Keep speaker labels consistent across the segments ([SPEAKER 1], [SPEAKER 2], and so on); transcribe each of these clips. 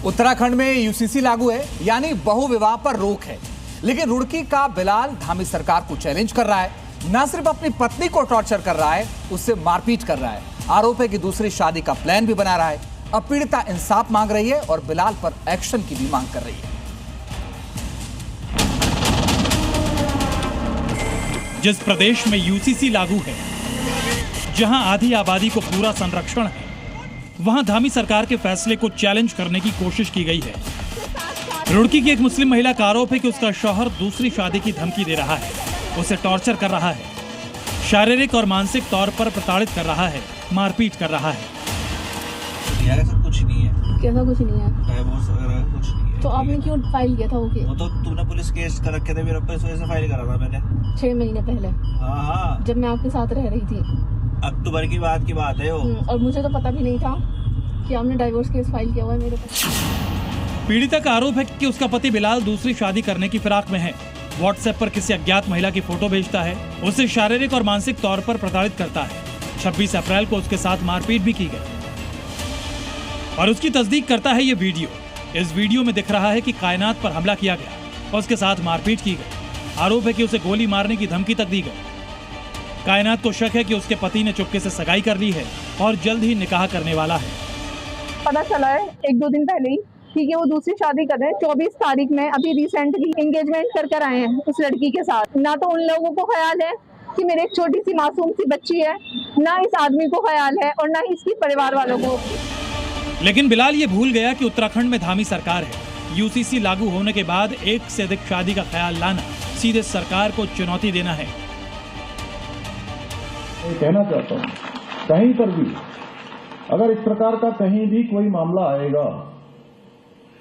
[SPEAKER 1] उत्तराखंड में यूसीसी लागू है, यानी बहुविवाह पर रोक है। लेकिन रुड़की का बिलाल धामी सरकार को चैलेंज कर रहा है। न सिर्फ अपनी पत्नी को टॉर्चर कर रहा है, उससे मारपीट कर रहा है। आरोप है कि दूसरी शादी का प्लान भी बना रहा है। अब पीड़िता इंसाफ मांग रही है और बिलाल पर एक्शन की भी मांग कर रही है।
[SPEAKER 2] जिस प्रदेश में यूसीसी लागू है, जहां आधी आबादी को पूरा संरक्षण है, वहां धामी सरकार के फैसले को चैलेंज करने की कोशिश की गई है। रुड़की की एक मुस्लिम महिला का आरोप है कि उसका शौहर दूसरी शादी की धमकी दे रहा है, उसे टॉर्चर कर रहा है, शारीरिक और मानसिक तौर पर प्रताड़ित कर रहा है, मारपीट कर रहा है।
[SPEAKER 3] सब कुछ नहीं है।
[SPEAKER 4] कैसा कुछ नहीं है?
[SPEAKER 3] डाइवोर्स वगैरह कुछ नहीं है।
[SPEAKER 4] तो आपने क्यों फाइल किया था? वो
[SPEAKER 3] तो तूने पुलिस केस कर रखे थे, मेरे ऊपर इस वजह से फाइल करा था मैंने
[SPEAKER 4] 6 महीने पहले।
[SPEAKER 3] हाँ,
[SPEAKER 4] जब मैं आपके साथ रह रही थी।
[SPEAKER 3] अक्टूबर की बात है वो।
[SPEAKER 4] और मुझे तो पता भी नहीं था कि आपने डाइवोर्स केस फाइल किया हुआ है मेरे पास।
[SPEAKER 2] पीड़िता का आरोप है कि उसका पति बिलाल दूसरी शादी करने की फिराक में है। व्हाट्सएप पर किसी अज्ञात महिला की फोटो भेजता है, उसे शारीरिक और मानसिक तौर पर प्रताड़ित करता है। 26 अप्रैल को उसके साथ मारपीट भी की गई और उसकी तस्दीक करता है ये वीडियो। इस वीडियो में दिख रहा है कि कायनात पर हमला किया गया और उसके साथ मारपीट की गई। आरोप है कि उसे गोली मारने की धमकी तक दी गई। कायनात को शक है कि उसके पति ने चुपके से सगाई कर ली है और जल्द ही निकाह करने वाला है।
[SPEAKER 4] पता चला है 1-2 दिन पहले ही कि वो दूसरी शादी कर रहे हैं। 24 तारीख में अभी रिसेंटली एंगेजमेंट कर आए हैं उस लड़की के साथ। ना तो उन लोगों को ख्याल है कि मेरे एक छोटी सी मासूम सी बच्ची है, ना इस आदमी को ख्याल है और ना ही इसके परिवार वालों को।
[SPEAKER 2] लेकिन बिलाल ये भूल गया कि उत्तराखंड में धामी सरकार है। यूसीसी लागू होने के बाद एक से अधिक शादी का ख्याल लाना सीधे सरकार को चुनौती देना है।
[SPEAKER 5] मैं कहना चाहता हूँ, कहीं पर भी अगर इस प्रकार का कहीं भी कोई मामला आएगा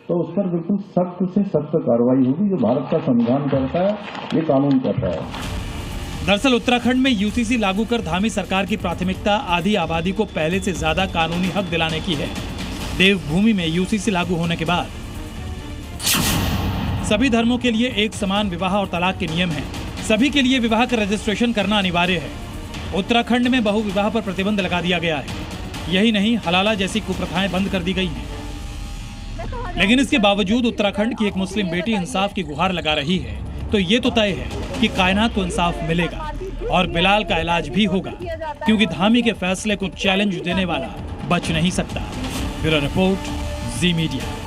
[SPEAKER 5] तो उस पर बिल्कुल सख्त से सख्त कार्रवाई होगी। जो भारत का संविधान करता है, ये कानून करता है।
[SPEAKER 2] दरअसल उत्तराखंड में यूसीसी लागू कर धामी सरकार की प्राथमिकता आधी आबादी को पहले से ज्यादा कानूनी हक दिलाने की है। देवभूमि में यूसीसी लागू होने के बाद सभी धर्मों के लिए एक समान विवाह और तलाक के नियम हैं। सभी के लिए विवाह का रजिस्ट्रेशन करना अनिवार्य है। उत्तराखंड में बहुविवाह पर प्रतिबंध लगा दिया गया है। यही नहीं, हलाला जैसी कुप्रथाएं बंद कर दी गई हैं। लेकिन इसके बावजूद उत्तराखंड की एक मुस्लिम बेटी इंसाफ की गुहार लगा रही है, तो ये तो तय है कि कायनात को इंसाफ मिलेगा और बिलाल का इलाज भी होगा, क्योंकि धामी के फैसले को चैलेंज देने वाला बच नहीं सकता। ब्यूरो रिपोर्ट, जी मीडिया।